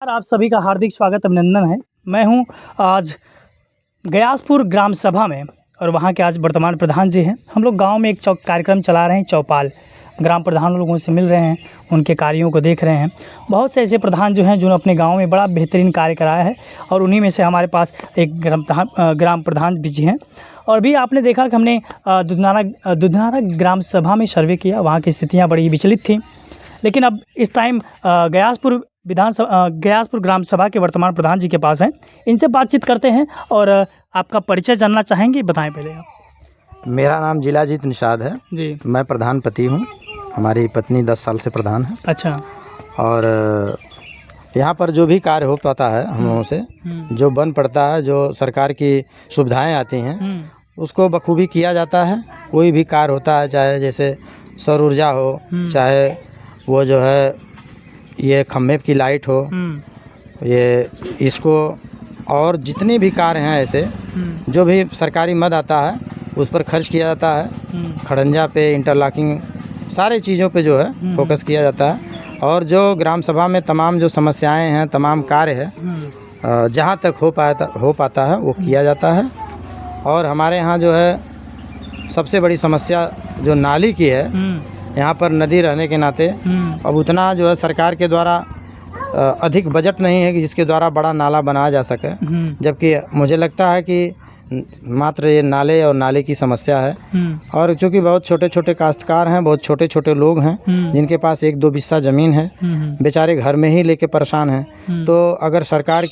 आप सभी का हार्दिक स्वागत अभिनंदन है। मैं हूं आज गयासपुर ग्राम सभा में और वहां के आज वर्तमान प्रधान जी हैं। हम लोग गांव में एक कार्यक्रम चला रहे हैं, चौपाल। ग्राम प्रधान लोगों से मिल रहे हैं, उनके कार्यों को देख रहे हैं। बहुत से ऐसे प्रधान जो हैं, जिन्होंने अपने गांव में बड़ा बेहतरीन कार्य कराया है और उन्हीं में से हमारे पास एक ग्राम प्रधान भी जी हैं। और भी आपने देखा कि हमने दुधनारा ग्राम सभा में सर्वे किया। वहाँ की स्थितियाँ बड़ी विचलित थीं, लेकिन अब इस टाइम गयासपुर ग्राम सभा के वर्तमान प्रधान जी के पास हैं। इनसे बातचीत करते हैं और आपका परिचय जानना चाहेंगे, बताएं पहले आप। मेरा नाम जिलाजीत निषाद है जी। मैं प्रधान पति हूँ। हमारी पत्नी 10 साल से प्रधान है। अच्छा। और यहाँ पर जो भी कार्य हो पाता है हम लोगों से, जो बन पड़ता है, जो सरकार की सुविधाएं आती हैं, उसको बखूबी किया जाता है। कोई भी कार्य होता है, चाहे जैसे सौर ऊर्जा हो, चाहे वो जो है ये खम्भे की लाइट हो, ये इसको और जितने भी कार्य हैं ऐसे, जो भी सरकारी मद आता है उस पर खर्च किया जाता है। खड़ंजा पे, इंटरलॉकिंग, सारे चीज़ों पे जो है फोकस किया जाता है। और जो ग्राम सभा में तमाम जो समस्याएं हैं, तमाम कार्य है, जहाँ तक हो पाता है वो किया जाता है। और हमारे यहाँ जो है सबसे बड़ी समस्या जो नाली की है, यहाँ पर नदी रहने के नाते अब उतना जो है सरकार के द्वारा अधिक बजट नहीं है कि जिसके द्वारा बड़ा नाला बनाया जा सके। जबकि मुझे लगता है कि मात्र ये नाले और नाले की समस्या है। और चूँकि बहुत छोटे छोटे काश्तकार हैं, बहुत छोटे छोटे लोग हैं, जिनके पास 1-2 बिस्सा ज़मीन है, बेचारे घर में ही लेके परेशान हैं। तो अगर सरकार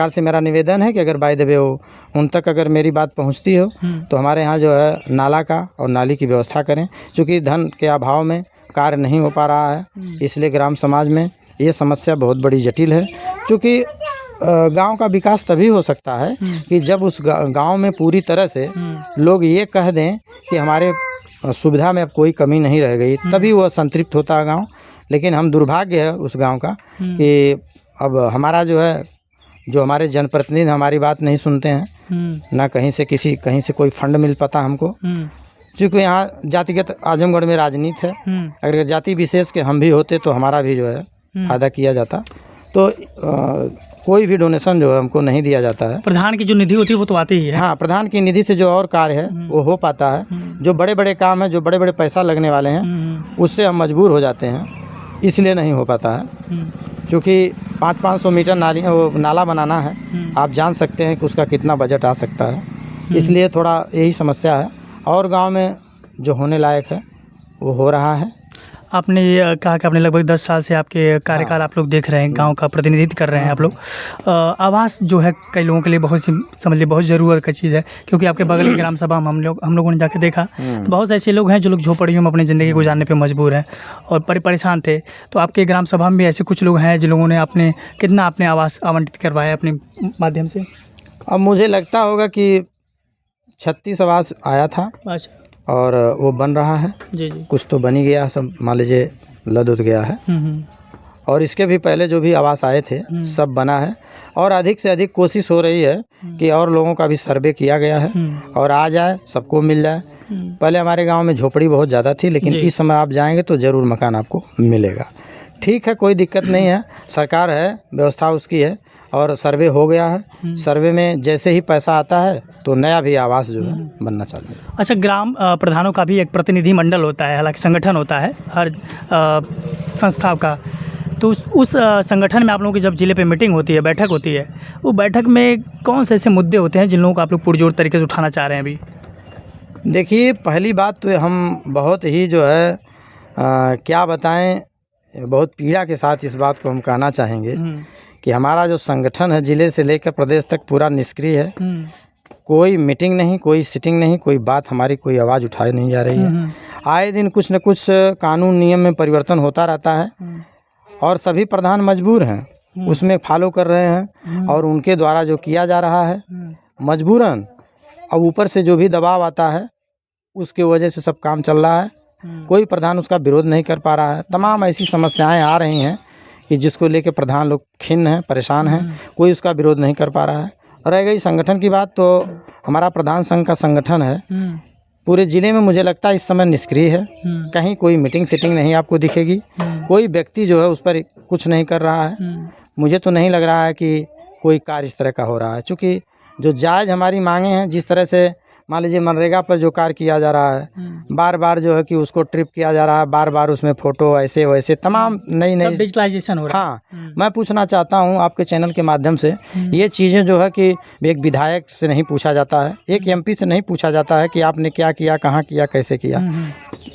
से मेरा निवेदन है कि अगर बाय द वे उन तक अगर मेरी बात पहुंचती हो तो हमारे यहाँ जो है नाला का और नाली की व्यवस्था करें। क्योंकि धन के अभाव में कार्य नहीं हो पा रहा है, इसलिए ग्राम समाज में ये समस्या बहुत बड़ी जटिल है। क्योंकि गांव का विकास तभी हो सकता है कि जब उस गांव में पूरी तरह से लोग ये कह दें कि हमारे सुविधा में अब कोई कमी नहीं रह गई, तभी वह संतृप्त होता है गाँव। लेकिन हम दुर्भाग्य है उस गाँव का कि अब हमारा जो है, जो हमारे जनप्रतिनिधि हमारी बात नहीं सुनते हैं, ना कहीं से कोई फंड मिल पाता हमको। क्योंकि यहाँ जातिगत आजमगढ़ में राजनीति है। अगर जाति विशेष के हम भी होते तो हमारा भी जो है फायदा किया जाता। तो कोई भी डोनेशन जो है हमको नहीं दिया जाता है। प्रधान की जो निधि होती है वो तो आती ही है। हाँ, प्रधान की निधि से जो और कार्य है वो हो पाता है। जो बड़े बड़े काम है, जो बड़े बड़े पैसा लगने वाले हैं, उससे हम मजबूर हो जाते हैं, इसलिए नहीं हो पाता है। क्योंकि 500 मीटर नाला बनाना है, आप जान सकते हैं कि उसका कितना बजट आ सकता है। इसलिए थोड़ा यही समस्या है। और गांव में जो होने लायक है वो हो रहा है। आपने ये कहा कि आपने लगभग 10 साल से आपके कार्यकाल आप लोग देख रहे हैं, गांव का प्रतिनिधित्व कर रहे हैं आप लोग। आवास जो है कई लोगों के लिए बहुत ज़रूरत का चीज़ है। क्योंकि आपके बगल की ग्राम सभा में हम लोगों ने जाके देखा, तो बहुत ऐसे लोग हैं जो लोग झोपड़ियों में अपनी ज़िंदगी गुजारने पे मजबूर हैं और परेशान थे। तो आपके ग्राम सभा में भी ऐसे कुछ लोग हैं जिन लोगों ने कितना अपने आवास आवंटित करवाया अपने माध्यम से? अब मुझे लगता होगा कि 36 आवास आया था। अच्छा। और वो बन रहा है। जी। कुछ तो बन ही गया, सब मान लीजिए लद उद गया है। और इसके भी पहले जो भी आवास आए थे सब बना है। और अधिक से अधिक कोशिश हो रही है कि और लोगों का भी सर्वे किया गया है और आ जाए, सबको मिल जाए। पहले हमारे गांव में झोपड़ी बहुत ज़्यादा थी, लेकिन इस समय आप जाएंगे तो ज़रूर मकान आपको मिलेगा। ठीक है, कोई दिक्कत नहीं है, सरकार है, व्यवस्था उसकी है और सर्वे हो गया है। सर्वे में जैसे ही पैसा आता है तो नया भी आवास जो है बनना चाहिए। अच्छा, ग्राम प्रधानों का भी एक प्रतिनिधि मंडल होता है, हालांकि संगठन होता है हर संस्था का। तो उस संगठन में आप लोगों की जब जिले पे मीटिंग होती है, बैठक होती है, वो बैठक में कौन से ऐसे मुद्दे होते हैं जिन लोगों को आप लोग पुरजोर तरीके से उठाना चाह रहे हैं अभी? देखिए, पहली बात तो हम बहुत ही जो है क्या बताएं, बहुत पीड़ा के साथ इस बात को हम कहना चाहेंगे कि हमारा जो संगठन है जिले से लेकर प्रदेश तक पूरा निष्क्रिय है। कोई मीटिंग नहीं, कोई सिटिंग नहीं, कोई बात हमारी, कोई आवाज़ उठाई नहीं जा रही है। आए दिन कुछ न कुछ कानून नियम में परिवर्तन होता रहता है और सभी प्रधान मजबूर हैं, उसमें फॉलो कर रहे हैं और उनके द्वारा जो किया जा रहा है मजबूरन। अब ऊपर से जो भी दबाव आता है उसके वजह से सब काम चल रहा है। कोई प्रधान उसका विरोध नहीं कर पा रहा है। तमाम ऐसी समस्याएं आ रही हैं कि जिसको लेके प्रधान लोग खिन्न हैं, परेशान हैं, कोई उसका विरोध नहीं कर पा रहा है। रह गई संगठन की बात, तो हमारा प्रधान संघ का संगठन है, पूरे ज़िले में मुझे लगता है इस समय निष्क्रिय है। कहीं कोई मीटिंग सीटिंग नहीं आपको दिखेगी, कोई व्यक्ति जो है उस पर कुछ नहीं कर रहा है। मुझे तो नहीं लग रहा है कि कोई कार्य इस तरह का हो रहा है, क्योंकि जो जायज़ हमारी मांगे हैं, जिस तरह से मान लीजिए मनरेगा पर जो कार्य किया जा रहा है, बार बार जो है कि उसको ट्रिप किया जा रहा है, बार बार उसमें फ़ोटो ऐसे वैसे तमाम नई डिजिटलाइजेशन हो रहा है। हाँ, मैं पूछना चाहता हूँ आपके चैनल के माध्यम से, ये चीज़ें जो है कि एक विधायक से नहीं पूछा जाता है, एक एमपी से नहीं पूछा जाता है कि आपने क्या किया, कहाँ किया, कैसे किया।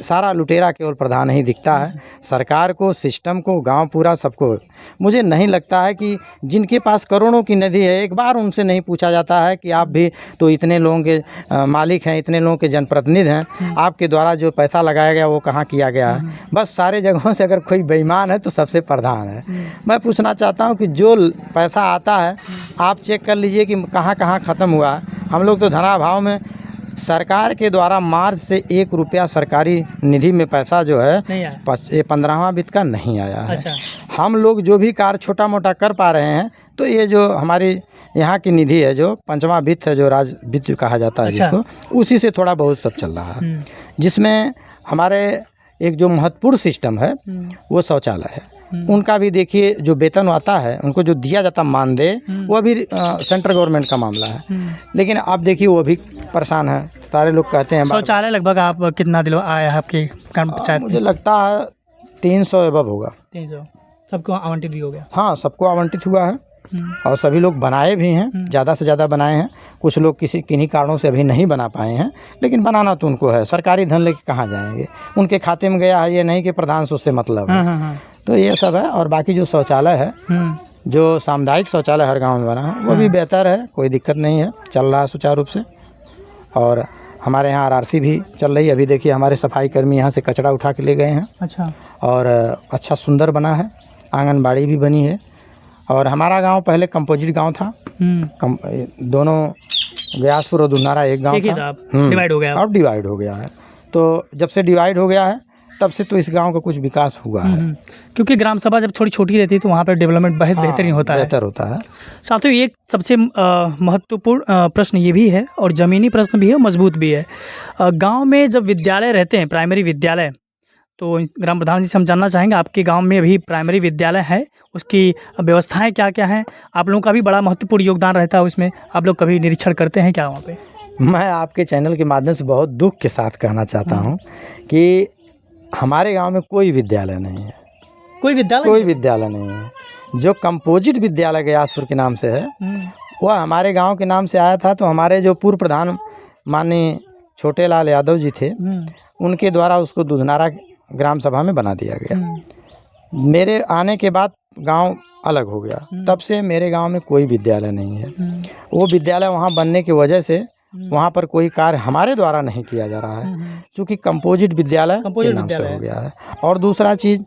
सारा लुटेरा केवल प्रधान ही दिखता है। सरकार को, सिस्टम को, गांव पूरा सबको। मुझे नहीं लगता है कि जिनके पास करोड़ों की नदी है, एक बार उनसे नहीं पूछा जाता है कि आप भी तो इतने लोगों के मालिक हैं, इतने लोगों के जनप्रतिनिधि हैं, आपके द्वारा जो पैसा लगाया गया वो कहाँ किया गया है। बस सारे जगहों से अगर कोई बेईमान है तो सबसे प्रधान है। मैं पूछना चाहता हूँ कि जो पैसा आता है आप चेक कर लीजिए कि कहाँ कहाँ ख़त्म हुआ है। हम लोग तो धनाभाव में, सरकार के द्वारा मार्च से 1 रुपया सरकारी निधि में पैसा जो है ये 15वां वित्त का नहीं आया है। अच्छा। हम लोग जो भी कार्य छोटा मोटा कर पा रहे हैं, तो ये जो हमारी यहाँ की निधि है, जो 5वां वित्त है, जो राज्य वित्त कहा जाता है जिसको, उसी से थोड़ा बहुत सब चल रहा है। जिसमें हमारे एक जो महत्वपूर्ण सिस्टम है वो शौचालय है। उनका भी देखिए जो वेतन आता है, उनको जो दिया जाता मानदेय, वो भी सेंट्रल गवर्नमेंट का मामला है। लेकिन आप देखिए वो भी परेशान है। सारे लोग कहते हैं शौचालय लगभग आप कितना दिल आया है आपके ग्राम पंचायत? मुझे लगता है 300 एबव होगा। 300 सबको आवंटित भी हो गया? हाँ, सबको आवंटित हुआ है और सभी लोग बनाए भी हैं, ज़्यादा से ज़्यादा बनाए हैं। कुछ लोग किन्हीं कारणों से अभी नहीं बना पाए हैं, लेकिन बनाना तो उनको है। सरकारी धन लेके कहाँ जाएंगे, उनके खाते में गया है, ये नहीं कि प्रधान से उससे मतलब है। तो ये सब है। और बाकी जो शौचालय है, जो सामुदायिक शौचालय हर गांव में बना है, वो भी बेहतर है, कोई दिक्कत नहीं है, चल रहा है सुचारू रूप से। और हमारे यहाँ आरआरसी भी चल रही है। अभी देखिए हमारे सफाई कर्मी यहाँ से कचरा उठा के ले गए हैं। अच्छा। और अच्छा सुंदर बना है, आंगनबाड़ी भी बनी है। और हमारा गांव पहले कंपोजिट गांव था। दोनों गयासपुर और दुन्नारा एक गांव था। डिवाइड हो गया, अब डिवाइड हो गया है। तो जब से डिवाइड हो गया है तब से तो इस गांव का कुछ विकास हुआ है। क्योंकि ग्राम सभा जब थोड़ी छोटी रहती है तो वहाँ पर डेवलपमेंट बहुत बेहतरीन होता है। बेहतर होता है। साथियों, एक सबसे महत्वपूर्ण प्रश्न ये भी है और ज़मीनी प्रश्न भी है, मजबूत भी है। गांव में जब विद्यालय रहते हैं, प्राइमरी विद्यालय, तो ग्राम प्रधान जी से हम जानना चाहेंगे आपके गांव में अभी प्राइमरी विद्यालय है, उसकी व्यवस्थाएं क्या क्या हैं? आप लोगों का भी बड़ा महत्वपूर्ण योगदान रहता है उसमें, आप लोग कभी निरीक्षण करते हैं क्या वहाँ पे? मैं आपके चैनल के माध्यम से बहुत दुख के साथ कहना चाहता हूँ कि हमारे गांव में कोई विद्यालय नहीं है। कोई विद्यालय नहीं है। जो कंपोजिट विद्यालय गयासपुर के नाम से है, वह हमारे गांव के नाम से आया था। तो हमारे जो पूर्व प्रधान माननीय छोटे लाल यादव जी थे, उनके द्वारा उसको दुधनारा ग्राम सभा में बना दिया गया। मेरे आने के बाद गांव अलग हो गया, तब से मेरे गांव में कोई विद्यालय नहीं है। वो विद्यालय वहां बनने की वजह से वहां पर कोई कार्य हमारे द्वारा नहीं किया जा रहा है, क्योंकि कंपोजिट विद्यालय के नाम से हो गया है। और दूसरा चीज़,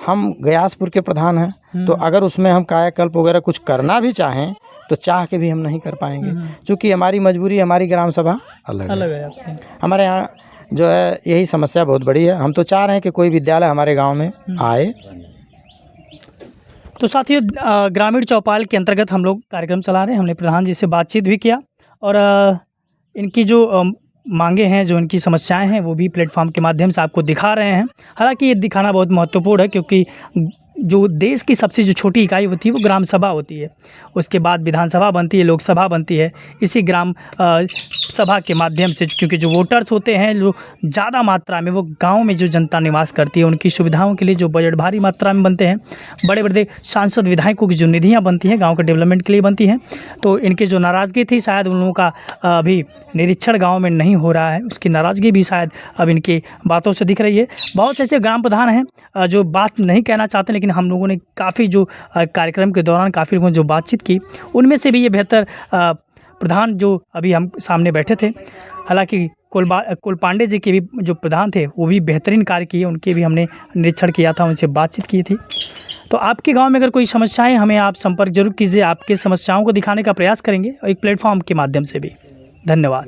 हम गयासपुर के प्रधान हैं, तो अगर उसमें हम कायाकल्प वगैरह कुछ करना भी चाहें तो चाह के भी हम नहीं कर पाएंगे, क्योंकि हमारी मजबूरी, हमारी ग्राम सभा अलग है। हमारे यहाँ जो है यही समस्या बहुत बड़ी है। हम तो चाह रहे हैं कि कोई विद्यालय हमारे गांव में आए। तो साथियों, ग्रामीण चौपाल के अंतर्गत हम लोग कार्यक्रम चला रहे हैं। हमने प्रधान जी से बातचीत भी किया और इनकी जो मांगे हैं, जो इनकी समस्याएं हैं, वो भी प्लेटफॉर्म के माध्यम से आपको दिखा रहे हैं। हालांकि ये दिखाना बहुत महत्वपूर्ण है, क्योंकि जो देश की सबसे जो छोटी इकाई होती है वो ग्राम सभा होती है। उसके बाद विधानसभा बनती है, लोकसभा बनती है। इसी ग्राम सभा के माध्यम से, क्योंकि जो वोटर्स होते हैं, जो ज़्यादा मात्रा में वो गांव में जो जनता निवास करती है, उनकी सुविधाओं के लिए जो बजट भारी मात्रा में बनते हैं, बड़े बड़े सांसद विधायकों की जो निधियां बनती हैं गांव के डेवलपमेंट के लिए बनती हैं, तो इनकी जो नाराज़गी थी, शायद उन लोगों का अभी निरीक्षण गाँव में नहीं हो रहा है। उसकी नाराज़गी भी शायद अब इनकी बातों से दिख रही है। बहुत से ऐसे ग्राम प्रधान हैं जो बात नहीं कहना चाहते, लेकिन हम लोगों ने काफ़ी जो कार्यक्रम के दौरान काफ़ी लोगों ने जो बातचीत की, उनमें से भी ये बेहतर प्रधान जो अभी हम सामने बैठे थे, हालांकि कुल पांडे जी के भी जो प्रधान थे वो भी बेहतरीन कार्य किए, उनके भी हमने निरीक्षण किया था, उनसे बातचीत की थी। तो आपके गांव में अगर कोई समस्याएं, हमें आप संपर्क जरूर कीजिए। आपकी समस्याओं को दिखाने का प्रयास करेंगे और एक प्लेटफॉर्म के माध्यम से भी। धन्यवाद।